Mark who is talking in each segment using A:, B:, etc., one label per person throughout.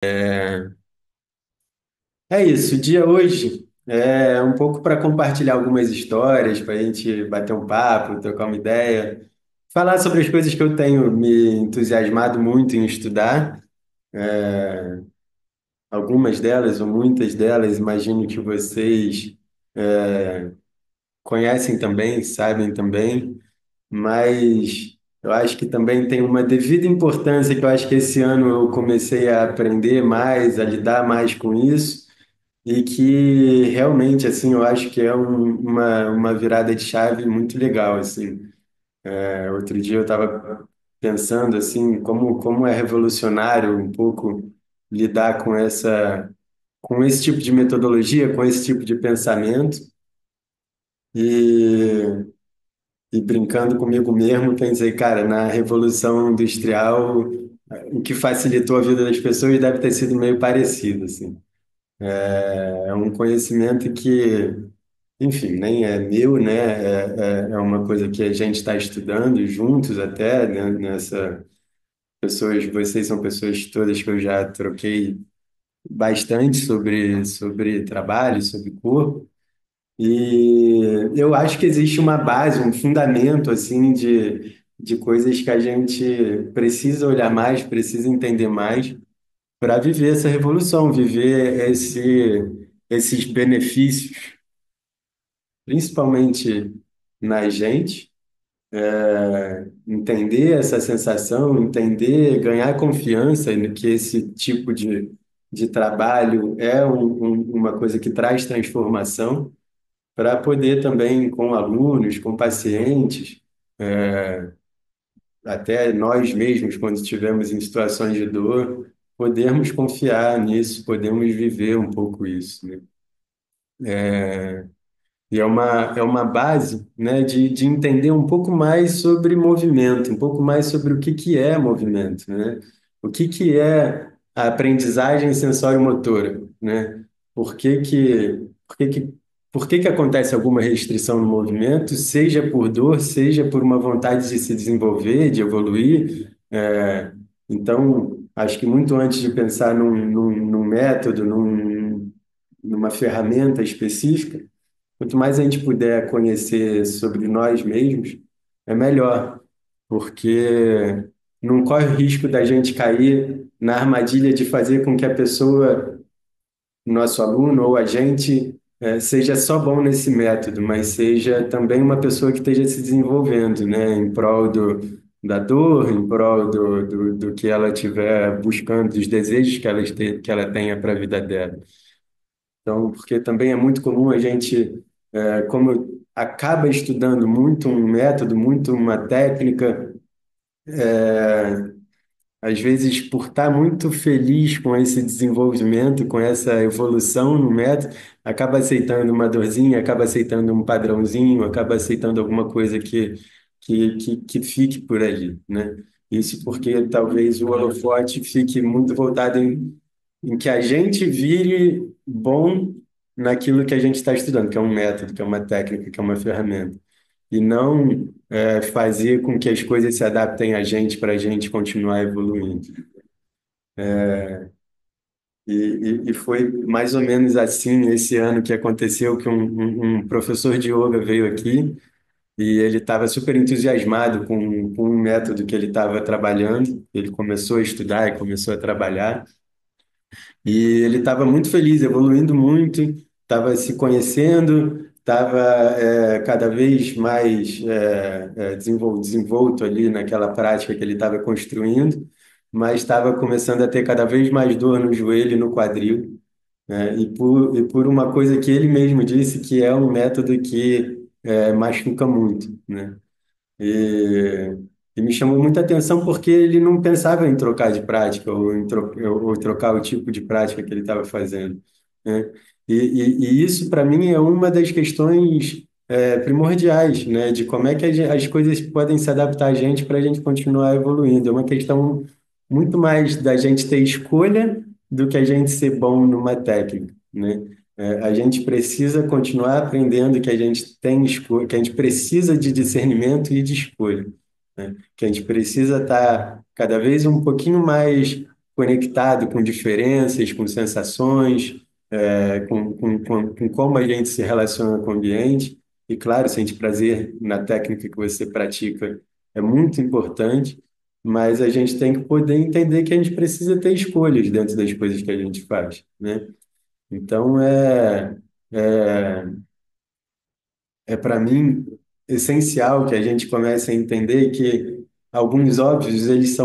A: É isso, o dia hoje é um pouco para compartilhar algumas histórias, para a gente bater um papo, trocar uma ideia, falar sobre as coisas que eu tenho me entusiasmado muito em estudar. Algumas delas, ou muitas delas, imagino que vocês conhecem também, sabem também, mas eu acho que também tem uma devida importância que eu acho que esse ano eu comecei a aprender mais, a lidar mais com isso. E que realmente, assim, eu acho que é uma virada de chave muito legal, assim. Outro dia eu estava pensando, assim, como é revolucionário um pouco lidar com esse tipo de metodologia, com esse tipo de pensamento e, e brincando comigo mesmo, pensei, cara, na Revolução Industrial, o que facilitou a vida das pessoas deve ter sido meio parecido, assim. É um conhecimento que enfim, nem é meu, né? É uma coisa que a gente está estudando juntos até, né? Vocês são pessoas todas que eu já troquei bastante sobre trabalho, sobre corpo, e eu acho que existe uma base, um fundamento, assim, de coisas que a gente precisa olhar mais, precisa entender mais para viver essa revolução, viver esses benefícios, principalmente na gente, entender essa sensação, entender, ganhar confiança no que esse tipo de trabalho é uma coisa que traz transformação, para poder também, com alunos, com pacientes, até nós mesmos, quando estivermos em situações de dor, podermos confiar nisso, podemos viver um pouco isso, né? E é uma base, né, de entender um pouco mais sobre movimento, um pouco mais sobre o que é movimento, né? O que é a aprendizagem sensório-motora, né? Por que que, por que que acontece alguma restrição no movimento, seja por dor, seja por uma vontade de se desenvolver, de evoluir. Então, acho que muito antes de pensar num método, numa ferramenta específica, quanto mais a gente puder conhecer sobre nós mesmos, é melhor, porque não corre o risco da gente cair na armadilha de fazer com que a pessoa, nosso aluno ou a gente, seja só bom nesse método, mas seja também uma pessoa que esteja se desenvolvendo, né, em prol da dor, em prol do que ela estiver buscando, dos desejos que ela tenha para a vida dela. Então, porque também é muito comum a gente, como acaba estudando muito um método, muito uma técnica, às vezes por estar muito feliz com esse desenvolvimento, com essa evolução no método, acaba aceitando uma dorzinha, acaba aceitando um padrãozinho, acaba aceitando alguma coisa que fique por ali, né? Isso porque talvez o holofote fique muito voltado em que a gente vire bom naquilo que a gente está estudando, que é um método, que é uma técnica, que é uma ferramenta. E não fazer com que as coisas se adaptem a gente para a gente continuar evoluindo. E foi mais ou menos assim esse ano que aconteceu que um professor de yoga veio aqui e ele estava super entusiasmado com um método que ele estava trabalhando. Ele começou a estudar e começou a trabalhar. E ele estava muito feliz, evoluindo muito, estava se conhecendo, estava cada vez mais desenvolto ali naquela prática que ele estava construindo, mas estava começando a ter cada vez mais dor no joelho e no quadril, né? E por uma coisa que ele mesmo disse, que é um método que machuca muito, né? E, e me chamou muita atenção porque ele não pensava em trocar de prática ou trocar o tipo de prática que ele estava fazendo, né? E isso, para mim, é uma das questões primordiais, né? De como é que as coisas podem se adaptar a gente para a gente continuar evoluindo. É uma questão muito mais da gente ter escolha do que a gente ser bom numa técnica, né? A gente precisa continuar aprendendo que a gente tem escolha, que a gente precisa de discernimento e de escolha, né? Que a gente precisa estar cada vez um pouquinho mais conectado com diferenças, com sensações, com como a gente se relaciona com o ambiente. E, claro, sente prazer na técnica que você pratica é muito importante, mas a gente tem que poder entender que a gente precisa ter escolhas dentro das coisas que a gente faz, né? Então, é, é para mim essencial que a gente comece a entender que alguns óbvios, eles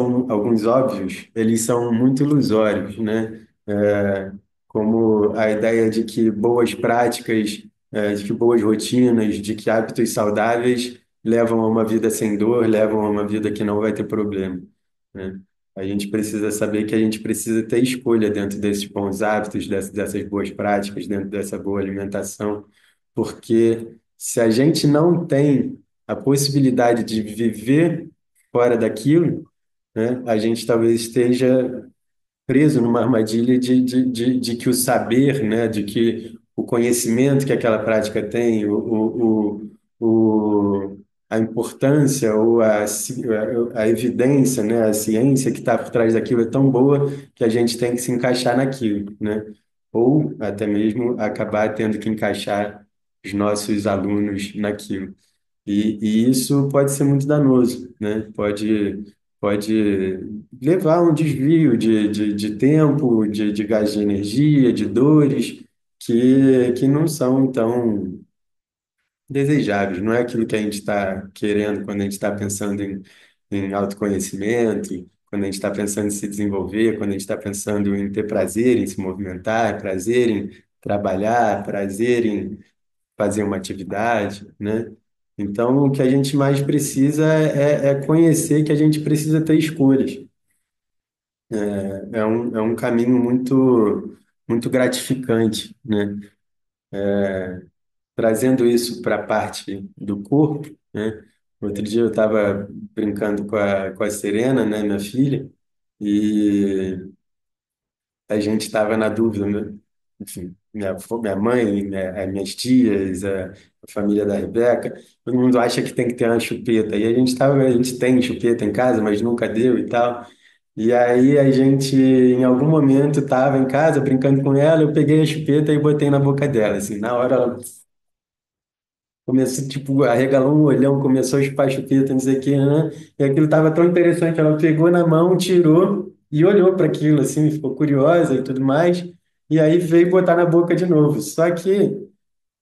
A: são muito ilusórios, né? Como a ideia de que boas práticas, de que boas rotinas, de que hábitos saudáveis levam a uma vida sem dor, levam a uma vida que não vai ter problema, né? A gente precisa saber que a gente precisa ter escolha dentro desses bons hábitos, dessas boas práticas, dentro dessa boa alimentação, porque se a gente não tem a possibilidade de viver fora daquilo, né, a gente talvez esteja preso numa armadilha de que o saber, né, de que o conhecimento que aquela prática tem, a importância ou a evidência, né, a ciência que está por trás daquilo é tão boa que a gente tem que se encaixar naquilo, né? Ou até mesmo acabar tendo que encaixar os nossos alunos naquilo. E isso pode ser muito danoso, né? Pode levar a um desvio de tempo, de gás de energia, de dores, que não são tão desejáveis. Não é aquilo que a gente está querendo quando a gente está pensando em autoconhecimento, quando a gente está pensando em se desenvolver, quando a gente está pensando em ter prazer em se movimentar, prazer em trabalhar, prazer em fazer uma atividade, né? Então, o que a gente mais precisa é conhecer que a gente precisa ter escolhas. É um caminho muito gratificante, né? Trazendo isso para a parte do corpo, né? Outro dia eu estava brincando com a Serena, né, minha filha, e a gente estava na dúvida, né? Enfim, minha mãe, as minhas tias, a família da Rebeca, todo mundo acha que tem que ter uma chupeta. E a gente tem chupeta em casa, mas nunca deu e tal. E aí a gente, em algum momento, estava em casa brincando com ela, eu peguei a chupeta e botei na boca dela, assim. Na hora ela começou, tipo, arregalou um olhão, começou a chupar a chupeta, não sei o quê, né? E aquilo estava tão interessante, ela pegou na mão, tirou e olhou para aquilo, assim, ficou curiosa e tudo mais, e aí veio botar na boca de novo. Só que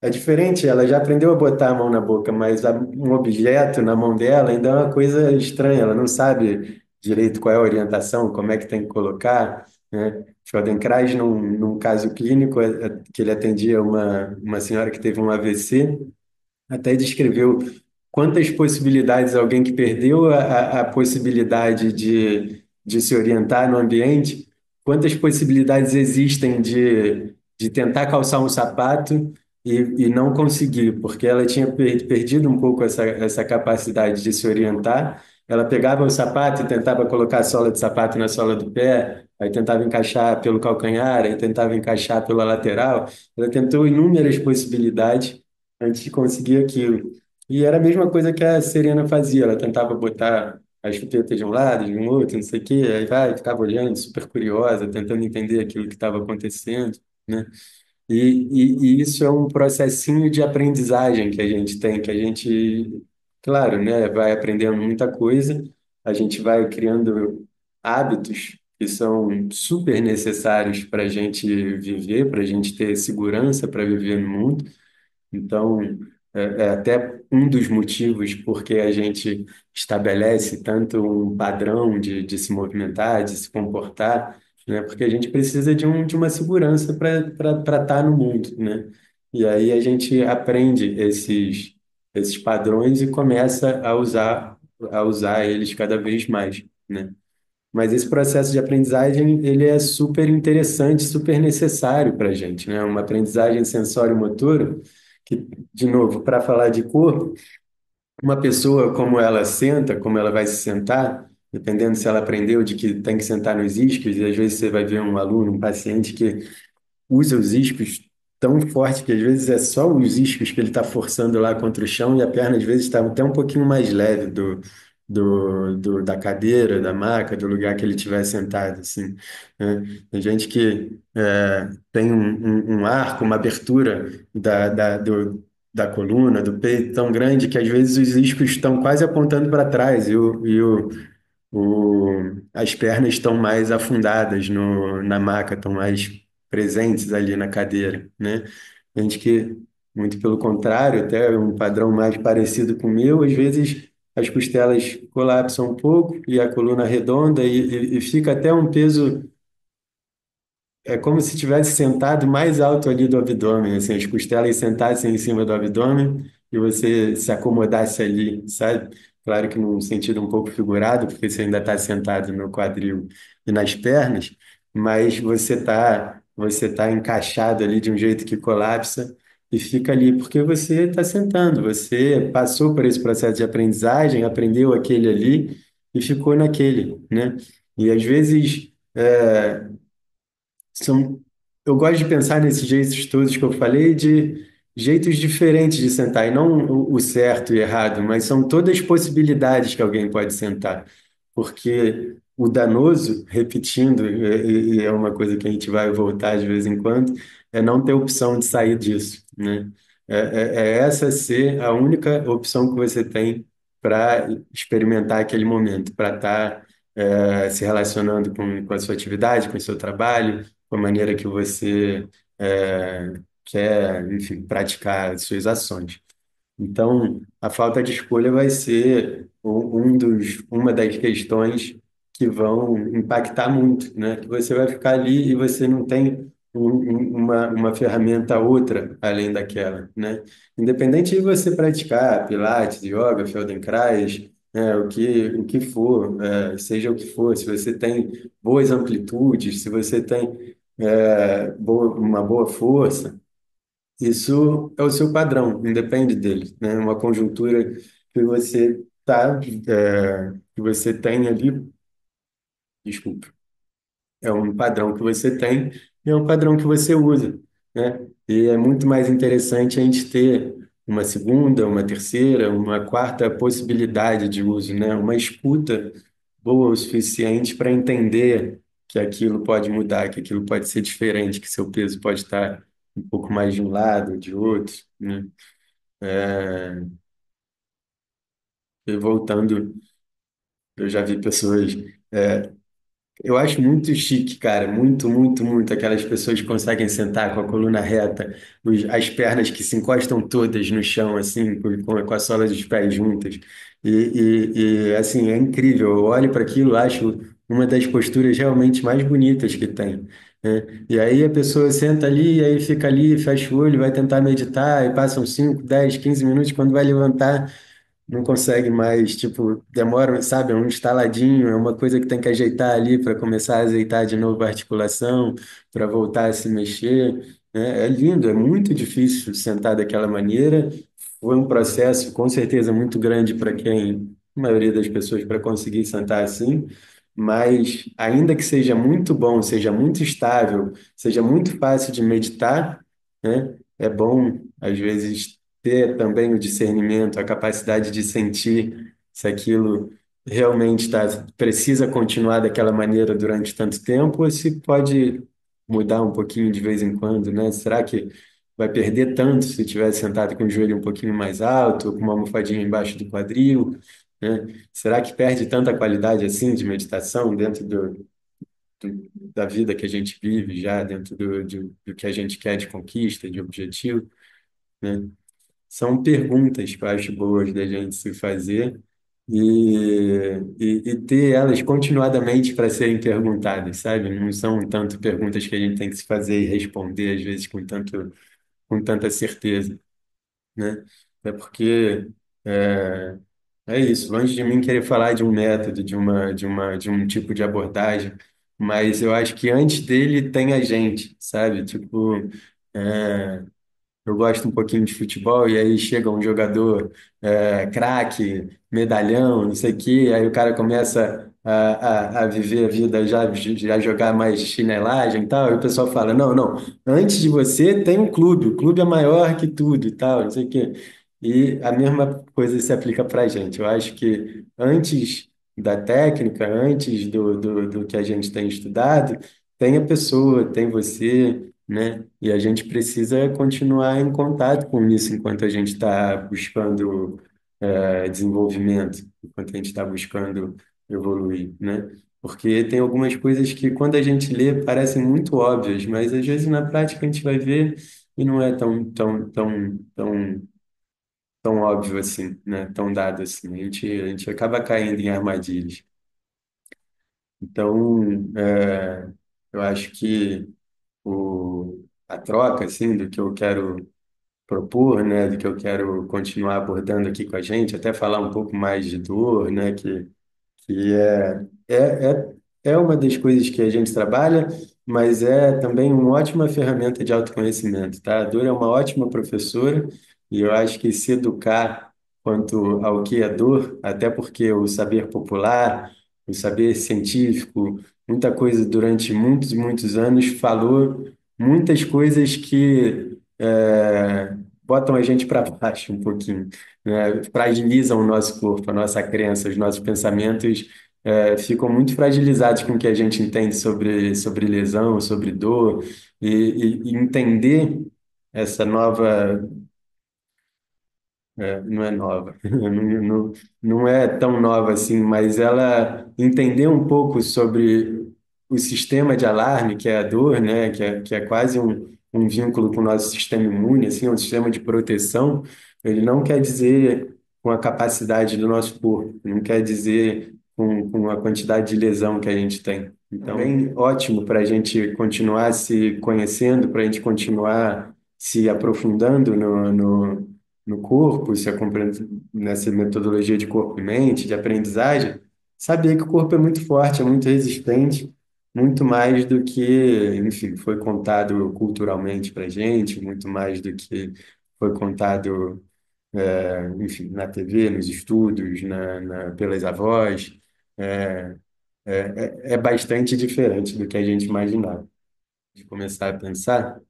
A: é diferente, ela já aprendeu a botar a mão na boca, mas um objeto na mão dela ainda é uma coisa estranha, ela não sabe direito qual é a orientação, como é que tem que colocar, né? Feldenkrais, num caso clínico, que ele atendia uma senhora que teve um AVC, até descreveu quantas possibilidades alguém que perdeu a possibilidade de se orientar no ambiente, quantas possibilidades existem de tentar calçar um sapato e não conseguir, porque ela tinha perdido um pouco essa capacidade de se orientar. Ela pegava o sapato e tentava colocar a sola de sapato na sola do pé, aí tentava encaixar pelo calcanhar, aí tentava encaixar pela lateral. Ela tentou inúmeras possibilidades antes de conseguir aquilo. E era a mesma coisa que a Serena fazia, ela tentava botar as chupetas de um lado, de um outro, não sei o quê, aí vai, ficava olhando, super curiosa, tentando entender aquilo que estava acontecendo, né? E isso é um processinho de aprendizagem que a gente tem, que a gente, claro, né, vai aprendendo muita coisa, a gente vai criando hábitos que são super necessários para a gente viver, para a gente ter segurança para viver no mundo. Então, é até um dos motivos porque a gente estabelece tanto um padrão de se movimentar, de se comportar, né? Porque a gente precisa de uma segurança para estar no mundo, né? E aí a gente aprende esses padrões e começa a usar eles cada vez mais, né? Mas esse processo de aprendizagem, ele é super interessante, super necessário para a gente, né? Uma aprendizagem sensório-motora, que, de novo, para falar de corpo, uma pessoa, como ela senta, como ela vai se sentar, dependendo se ela aprendeu de que tem que sentar nos isquios, e às vezes você vai ver um aluno, um paciente que usa os isquios tão forte que às vezes é só os isquios que ele está forçando lá contra o chão e a perna às vezes está até um pouquinho mais leve da cadeira, da maca, do lugar que ele estiver sentado, assim, né? Tem gente que tem um arco, uma abertura da coluna, do peito tão grande que às vezes os iscos estão quase apontando para trás as pernas estão mais afundadas na maca, estão mais presentes ali na cadeira, né? Gente que, muito pelo contrário, até um padrão mais parecido com o meu, às vezes as costelas colapsam um pouco e a coluna arredonda e fica até um peso é como se tivesse sentado mais alto ali do abdômen, assim, as costelas sentassem em cima do abdômen e você se acomodasse ali, sabe? Claro que num sentido um pouco figurado, porque você ainda está sentado no quadril e nas pernas, mas você tá encaixado ali de um jeito que colapsa e fica ali, porque você está sentando, você passou por esse processo de aprendizagem, aprendeu aquele ali e ficou naquele, né? E às vezes são, eu gosto de pensar nesses jeitos todos que eu falei de jeitos diferentes de sentar, e não o certo e errado, mas são todas possibilidades que alguém pode sentar. Porque o danoso, repetindo, e é uma coisa que a gente vai voltar de vez em quando, é não ter opção de sair disso, né? É essa ser a única opção que você tem para experimentar aquele momento, para estar se relacionando com a sua atividade, com o seu trabalho, com a maneira que você quer, enfim, praticar as suas ações. Então, a falta de escolha vai ser uma das questões que vão impactar muito, né? Que você vai ficar ali e você não tem uma ferramenta outra além daquela, né? Independente de você praticar Pilates, Yoga, Feldenkrais, o que for, seja o que for, se você tem boas amplitudes, se você tem uma boa força, isso é o seu padrão, independe dele, né? Uma conjuntura que você tem ali, desculpa, é um padrão que você tem e é um padrão que você usa, né? E é muito mais interessante a gente ter uma segunda, uma terceira, uma quarta possibilidade de uso, né? Uma escuta boa o suficiente para entender que aquilo pode mudar, que aquilo pode ser diferente, que seu peso pode estar um pouco mais de um lado, de outro, né? E voltando, eu já vi pessoas. Eu acho muito chique, cara, muito, muito, muito. Aquelas pessoas que conseguem sentar com a coluna reta, as pernas que se encostam todas no chão, assim, com a sola dos pés juntas. Assim, é incrível. Eu olho para aquilo, acho uma das posturas realmente mais bonitas que tem, né? E aí a pessoa senta ali, e aí fica ali, fecha o olho, vai tentar meditar, e passam 5, 10, 15 minutos, quando vai levantar não consegue mais, tipo, demora, sabe, é um instaladinho, é uma coisa que tem que ajeitar ali para começar a azeitar de novo a articulação, para voltar a se mexer, né? É lindo, é muito difícil sentar daquela maneira. Foi um processo, com certeza, muito grande para quem, a maioria das pessoas, para conseguir sentar assim, mas ainda que seja muito bom, seja muito estável, seja muito fácil de meditar, né? É bom, às vezes, ter também o discernimento, a capacidade de sentir se aquilo realmente precisa continuar daquela maneira durante tanto tempo ou se pode mudar um pouquinho de vez em quando, né? Será que vai perder tanto se estiver sentado com o joelho um pouquinho mais alto, com uma almofadinha embaixo do quadril, né? Será que perde tanta qualidade assim de meditação dentro da vida que a gente vive já, dentro do que a gente quer de conquista, de objetivo, né? São perguntas que eu acho boas da gente se fazer e ter elas continuadamente para serem perguntadas, sabe? Não são tanto perguntas que a gente tem que se fazer e responder, às vezes, com tanta certeza, né? É porque é, é isso, longe de mim querer falar de um método, de um tipo de abordagem, mas eu acho que antes dele tem a gente, sabe? Tipo, é, eu gosto um pouquinho de futebol e aí chega um jogador craque, medalhão, não sei o quê, aí o cara começa a viver a vida já jogar mais chinelagem e tal, e o pessoal fala, não, não, antes de você tem um clube, o clube é maior que tudo e tal, não sei o quê. E a mesma coisa se aplica para a gente. Eu acho que antes da técnica, antes do que a gente tem estudado, tem a pessoa, tem você, né? E a gente precisa continuar em contato com isso enquanto a gente está buscando desenvolvimento, enquanto a gente está buscando evoluir, né? Porque tem algumas coisas que, quando a gente lê, parecem muito óbvias, mas às vezes na prática a gente vai ver e não é tão óbvio assim, né? Tão dado assim. A gente acaba caindo em armadilhas. Então, eu acho que a troca, assim, do que eu quero propor, né, do que eu quero continuar abordando aqui com a gente, até falar um pouco mais de dor, né, que é uma das coisas que a gente trabalha, mas é também uma ótima ferramenta de autoconhecimento, tá? A dor é uma ótima professora e eu acho que se educar quanto ao que é dor, até porque o saber popular, o saber científico, muita coisa durante muitos e muitos anos falou muitas coisas que botam a gente para baixo um pouquinho, né? Fragilizam o nosso corpo, a nossa crença, os nossos pensamentos ficam muito fragilizados com o que a gente entende sobre lesão, sobre dor, e entender essa nova não é nova, não é tão nova assim, mas ela entender um pouco sobre o sistema de alarme, que é a dor, né, que é quase um vínculo com o nosso sistema imune, assim, um sistema de proteção, ele não quer dizer com a capacidade do nosso corpo, não quer dizer com a quantidade de lesão que a gente tem. Então, é bem ótimo para a gente continuar se conhecendo, para a gente continuar se aprofundando no corpo, se nessa metodologia de corpo e mente, de aprendizagem, saber que o corpo é muito forte, é muito resistente, muito mais do que, enfim, foi contado culturalmente para gente, muito mais do que foi contado, enfim, na TV, nos estudos, pelas avós. É, é bastante diferente do que a gente imaginava. De começar a pensar,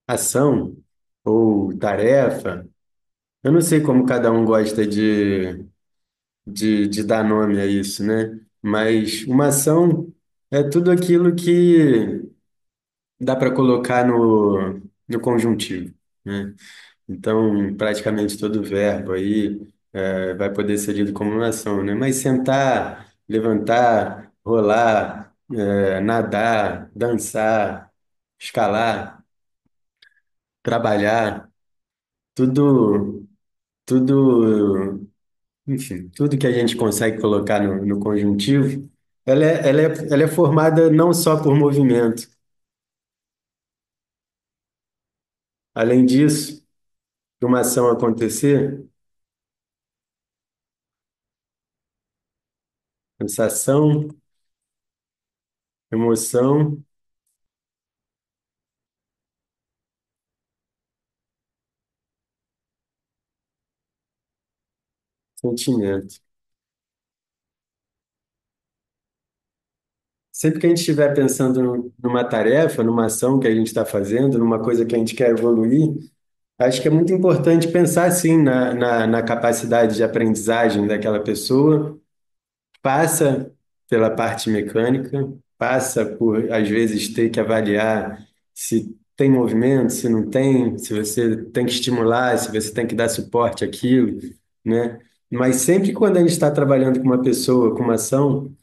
A: ação ou tarefa. Eu não sei como cada um gosta de dar nome a isso, né? Mas uma ação é tudo aquilo que dá para colocar no conjuntivo, né? Então, praticamente todo verbo aí vai poder ser lido como uma ação, né? Mas sentar, levantar, rolar, nadar, dançar, escalar, trabalhar, tudo, tudo. Enfim, tudo que a gente consegue colocar no conjuntivo, ela é formada não só por movimento. Além disso, para uma ação acontecer, sensação, emoção, sentimento. Sempre que a gente estiver pensando numa tarefa, numa ação que a gente está fazendo, numa coisa que a gente quer evoluir, acho que é muito importante pensar assim na capacidade de aprendizagem daquela pessoa. Passa pela parte mecânica, passa por, às vezes, ter que avaliar se tem movimento, se não tem, se você tem que estimular, se você tem que dar suporte àquilo, né? Mas sempre quando a gente está trabalhando com uma pessoa, com uma ação,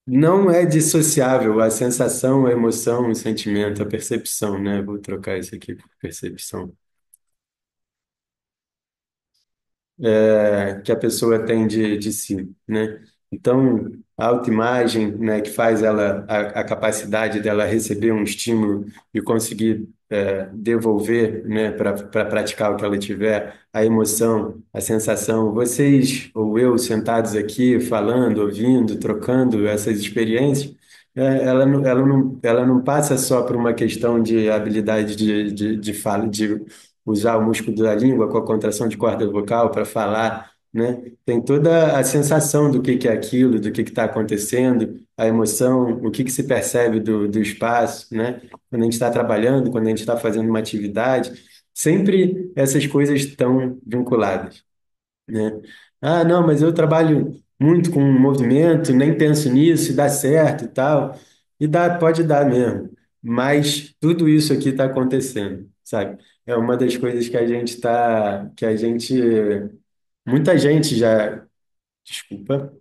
A: não é dissociável a sensação, a emoção, o sentimento, a percepção, né? Vou trocar isso aqui por percepção. Que a pessoa tem de si, né? Então, a autoimagem, né, que faz a capacidade dela receber um estímulo e conseguir devolver, né, para praticar o que ela tiver, a emoção, a sensação, vocês ou eu sentados aqui falando, ouvindo, trocando essas experiências, ela não passa só por uma questão de habilidade de fala, de usar o músculo da língua com a contração de corda vocal para falar, né? Tem toda a sensação do que é aquilo, do que está acontecendo, a emoção, o que que se percebe do espaço, né? Quando a gente está trabalhando, quando a gente está fazendo uma atividade, sempre essas coisas estão vinculadas, né? Ah, não, mas eu trabalho muito com movimento, nem penso nisso, e dá certo e tal. E dá, pode dar mesmo. Mas tudo isso aqui está acontecendo, sabe? É uma das coisas que a gente está, que a gente, muita gente já, desculpa,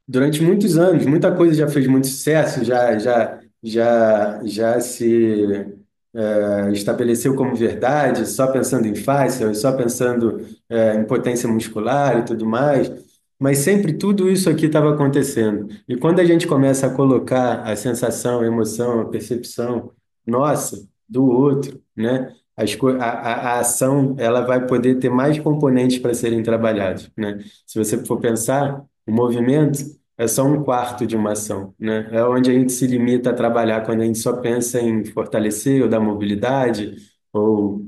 A: durante muitos anos, muita coisa já fez muito sucesso, já se estabeleceu como verdade, só pensando em fáscia, só pensando em potência muscular e tudo mais. Mas sempre tudo isso aqui estava acontecendo. E quando a gente começa a colocar a sensação, a emoção, a percepção nossa do outro, né? A ação ela vai poder ter mais componentes para serem trabalhados, né? Se você for pensar, o movimento é só um quarto de uma ação, né? É onde a gente se limita a trabalhar quando a gente só pensa em fortalecer ou dar mobilidade ou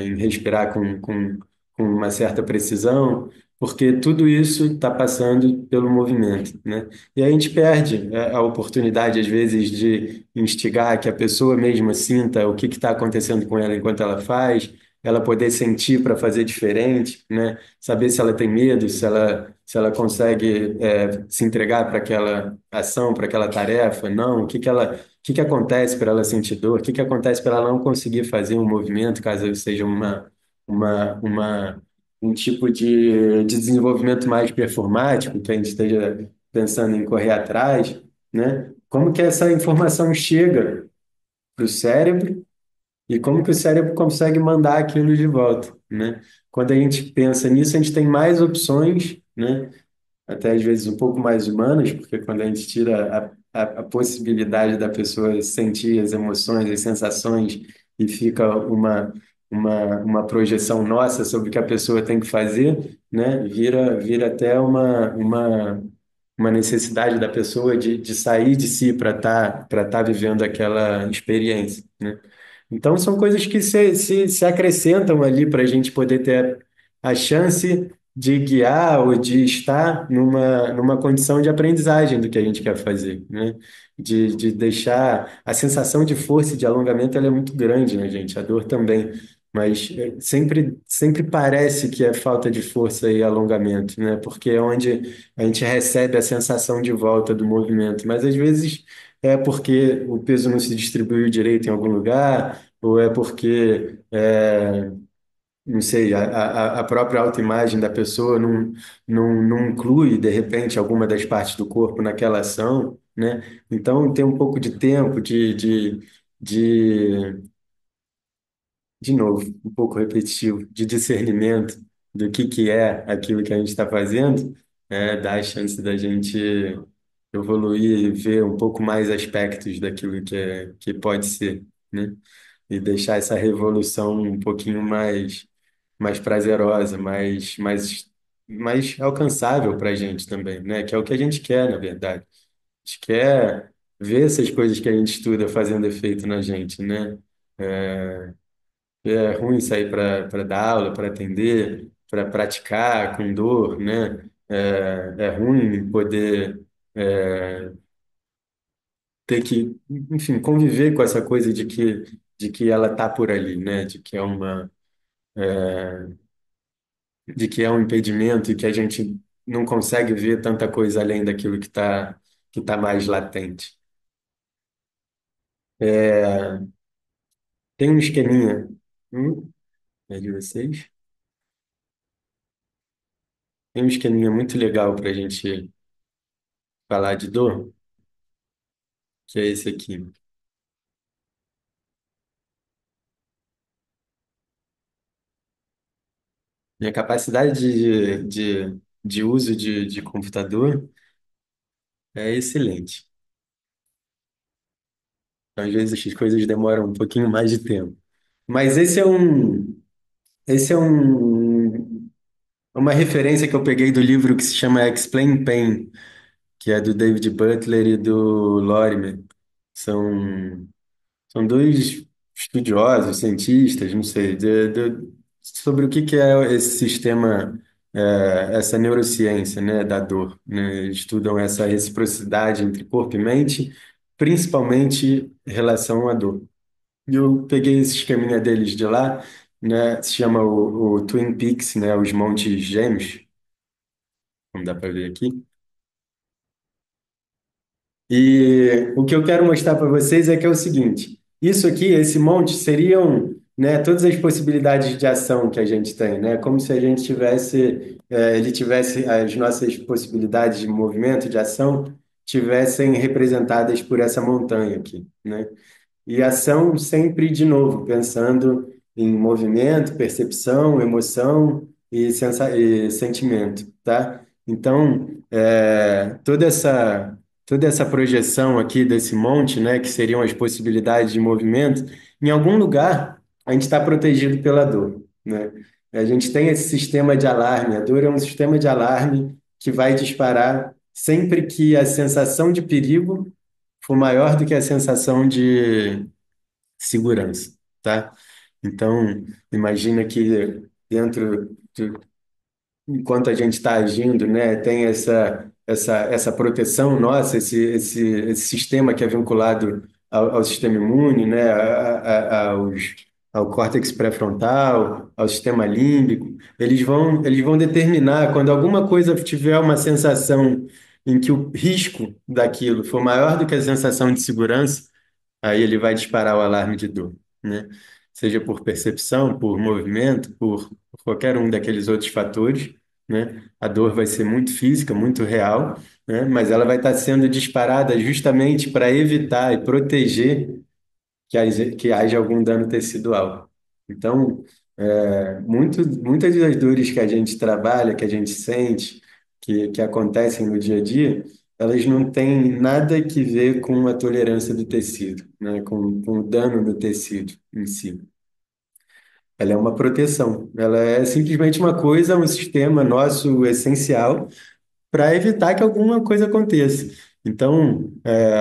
A: em respirar com uma certa precisão, porque tudo isso está passando pelo movimento, né? E a gente perde a oportunidade, às vezes, de instigar que a pessoa mesma sinta o que está acontecendo com ela enquanto ela faz, ela poder sentir para fazer diferente, né? Saber se ela tem medo, se ela consegue se entregar para aquela ação, para aquela tarefa, não, o que que acontece para ela sentir dor, o que que acontece para ela não conseguir fazer um movimento, caso seja um tipo de desenvolvimento mais performático, que a gente esteja pensando em correr atrás, né? Como que essa informação chega para o cérebro e como que o cérebro consegue mandar aquilo de volta, né? Quando a gente pensa nisso, a gente tem mais opções, né? Até às vezes um pouco mais humanas, porque quando a gente tira a possibilidade da pessoa sentir as emoções, as sensações, e fica uma projeção nossa sobre o que a pessoa tem que fazer, né? Vira até uma necessidade da pessoa de sair de si para tá vivendo aquela experiência, né? Então, são coisas que se acrescentam ali para a gente poder ter a chance de guiar ou de estar numa condição de aprendizagem do que a gente quer fazer, né? De deixar a sensação de força e de alongamento ela é muito grande, né, gente? A dor também. Mas sempre parece que é falta de força e alongamento, né? Porque é onde a gente recebe a sensação de volta do movimento. Mas às vezes é porque o peso não se distribuiu direito em algum lugar, ou é porque, não sei, a própria autoimagem da pessoa não inclui, de repente, alguma das partes do corpo naquela ação, né? Então, tem um pouco de tempo de, de novo, um pouco repetitivo, de discernimento do que é aquilo que a gente está fazendo, dá a chance da gente evoluir e ver um pouco mais aspectos daquilo que pode ser, né? E deixar essa revolução um pouquinho mais prazerosa, mais alcançável para a gente também, né? Que é o que a gente quer, na verdade. A gente quer ver essas coisas que a gente estuda fazendo efeito na gente, né? É ruim sair para dar aula, para atender, para praticar com dor, né? É ruim poder ter que, enfim, conviver com essa coisa de que ela tá por ali, né? De que é um impedimento e que a gente não consegue ver tanta coisa além daquilo que tá mais latente. É, tem um esqueminha, é de vocês? Tem um esqueminha muito legal para a gente falar de dor, que é esse aqui. Minha capacidade de uso de computador é excelente. Às vezes as coisas demoram um pouquinho mais de tempo. Mas esse é uma referência que eu peguei do livro que se chama Explain Pain, que é do David Butler e do Lorimer. São, são dois estudiosos, cientistas, não sei, sobre o que é esse sistema, essa neurociência, né, da dor, né? Estudam essa reciprocidade entre corpo e mente, principalmente em relação à dor. E eu peguei esse esqueminha deles de lá, né, se chama o Twin Peaks, né, os Montes Gêmeos, como dá para ver aqui. E o que eu quero mostrar para vocês é que é o seguinte: isso aqui, esse monte, seriam, né, todas as possibilidades de ação que a gente tem, né? Como se a gente tivesse, ele tivesse as nossas possibilidades de movimento, de ação, tivessem representadas por essa montanha aqui, né? E ação sempre de novo, pensando em movimento, percepção, emoção e sentimento, tá? Então, toda essa projeção aqui desse monte, né, que seriam as possibilidades de movimento, em algum lugar a gente está protegido pela dor, né? A gente tem esse sistema de alarme, a dor é um sistema de alarme que vai disparar sempre que a sensação de perigo for maior do que a sensação de segurança, tá? Então, imagina que dentro enquanto a gente está agindo, né, tem essa proteção nossa, esse sistema que é vinculado ao sistema imune, né, ao córtex pré-frontal, ao sistema límbico, eles vão determinar quando alguma coisa tiver uma sensação em que o risco daquilo for maior do que a sensação de segurança, aí ele vai disparar o alarme de dor, né? Seja por percepção, por movimento, por qualquer um daqueles outros fatores, né? A dor vai ser muito física, muito real, né? Mas ela vai estar sendo disparada justamente para evitar e proteger que haja algum dano tecidual. Então, muitas das dores que a gente trabalha, que a gente sente, que acontecem no dia a dia, elas não têm nada que ver com a tolerância do tecido, né? Com o dano no tecido em si. Ela é uma proteção. Ela é simplesmente uma coisa, um sistema nosso essencial para evitar que alguma coisa aconteça. Então,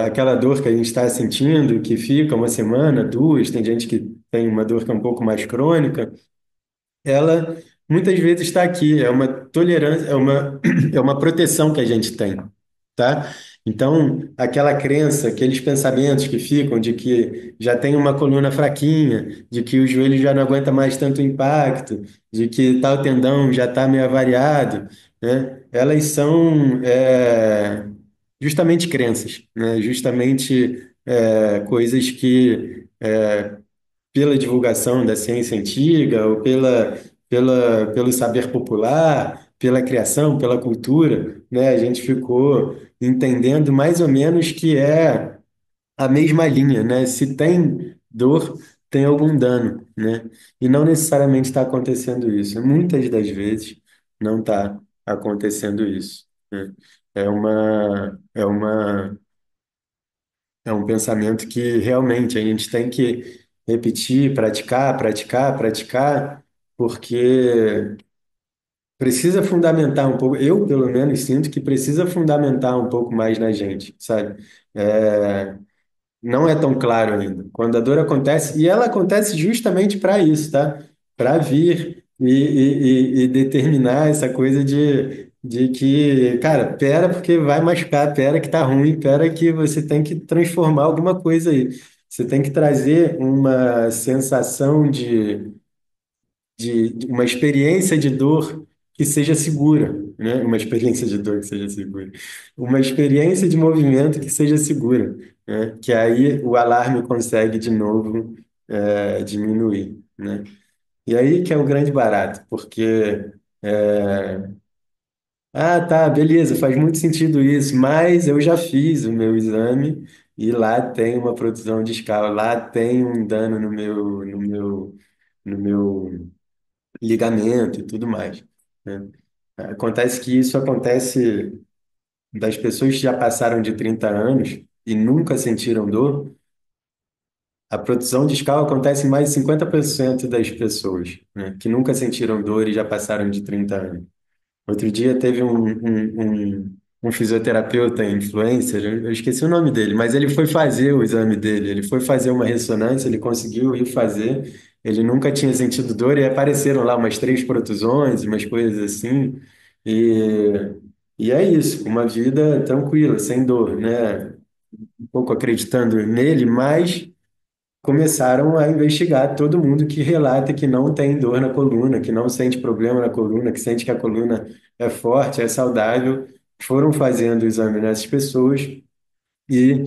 A: aquela dor que a gente está sentindo, que fica uma semana, duas, tem gente que tem uma dor que é um pouco mais crônica, ela muitas vezes está aqui, é uma tolerância, é uma proteção que a gente tem, tá? Então, aquela crença, aqueles pensamentos que ficam de que já tem uma coluna fraquinha, de que o joelho já não aguenta mais tanto impacto, de que tal tendão já está meio avariado, né? Elas são justamente crenças, né? Justamente coisas que pela divulgação da ciência antiga ou pelo saber popular, pela criação, pela cultura, né? A gente ficou entendendo mais ou menos que é a mesma linha, né? Se tem dor, tem algum dano, né? E não necessariamente está acontecendo isso. Muitas das vezes não está acontecendo isso, né? É um pensamento que realmente a gente tem que repetir, praticar, praticar, praticar, porque precisa fundamentar um pouco. Eu, pelo menos, sinto que precisa fundamentar um pouco mais na gente, sabe? É, não é tão claro ainda. Quando a dor acontece, e ela acontece justamente para isso, tá? Para vir e determinar essa coisa de que, cara, pera, porque vai machucar, pera que tá ruim, pera que você tem que transformar alguma coisa aí. Você tem que trazer uma sensação de uma experiência de dor que seja segura, né? Uma experiência de dor que seja segura. Uma experiência de movimento que seja segura, né? Que aí o alarme consegue de novo diminuir, né? E aí que é o grande barato, porque tá, beleza, faz muito sentido isso, mas eu já fiz o meu exame e lá tem uma produção de escala, lá tem um dano no meu ligamento e tudo mais, né? Acontece que isso acontece das pessoas que já passaram de 30 anos e nunca sentiram dor, a produção de escala acontece em mais de 50% das pessoas, né, que nunca sentiram dor e já passaram de 30 anos. Outro dia teve um fisioterapeuta influencer, eu esqueci o nome dele, mas ele foi fazer o exame dele, ele foi fazer uma ressonância, ele conseguiu ir fazer, ele nunca tinha sentido dor e apareceram lá umas três protusões, umas coisas assim. E, e é isso, uma vida tranquila, sem dor, né? Um pouco acreditando nele, mas começaram a investigar todo mundo que relata que não tem dor na coluna, que não sente problema na coluna, que sente que a coluna é forte, é saudável. Foram fazendo o exame nessas pessoas e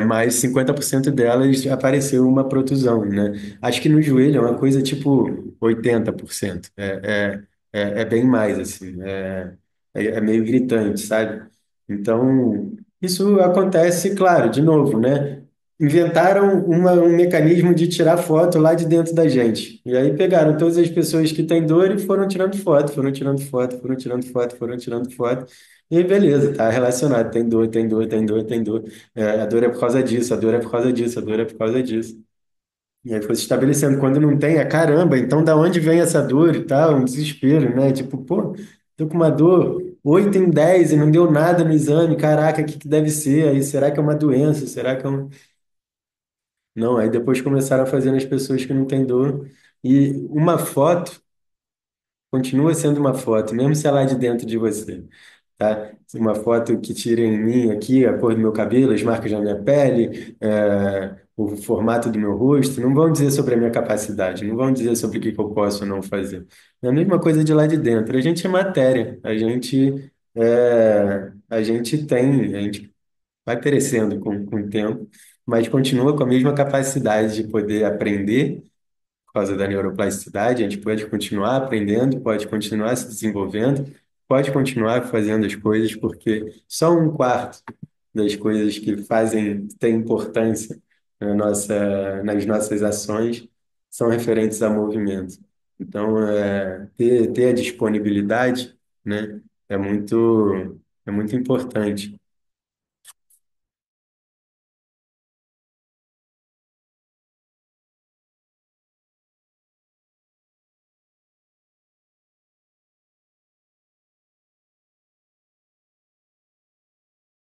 A: mais 50% delas apareceu uma protusão, né? Acho que no joelho é uma coisa tipo 80%. É bem mais, assim. É meio gritante, sabe? Então, isso acontece, claro, de novo, né? Inventaram um mecanismo de tirar foto lá de dentro da gente. E aí pegaram todas as pessoas que têm dor e foram tirando foto, foram tirando foto, foram tirando foto, foram tirando foto. E aí, beleza, tá relacionado. Tem dor, tem dor, tem dor, tem dor. A dor é por causa disso, a dor é por causa disso, a dor é por causa disso. E aí foi se estabelecendo. Quando não tem, caramba, então da onde vem essa dor e tal? Um desespero, né? Tipo, pô, tô com uma dor 8 em 10 e não deu nada no exame. Caraca, o que que deve ser? Aí, será que é uma doença? Será que é um. Não, aí depois começaram a fazer nas pessoas que não têm dor. E uma foto continua sendo uma foto, mesmo se ela é de dentro de você, tá? Uma foto que tira em mim aqui a cor do meu cabelo, as marcas da minha pele, o formato do meu rosto, não vão dizer sobre a minha capacidade, não vão dizer sobre o que que eu posso ou não fazer. É a mesma coisa de lá de dentro. A gente é matéria, a gente tem, a gente vai perecendo com o tempo, mas continua com a mesma capacidade de poder aprender por causa da neuroplasticidade, a gente pode continuar aprendendo, pode continuar se desenvolvendo, pode continuar fazendo as coisas, porque só um quarto das coisas que fazem, têm importância nas nossas ações são referentes a movimento. Então, ter a disponibilidade, né, é muito importante.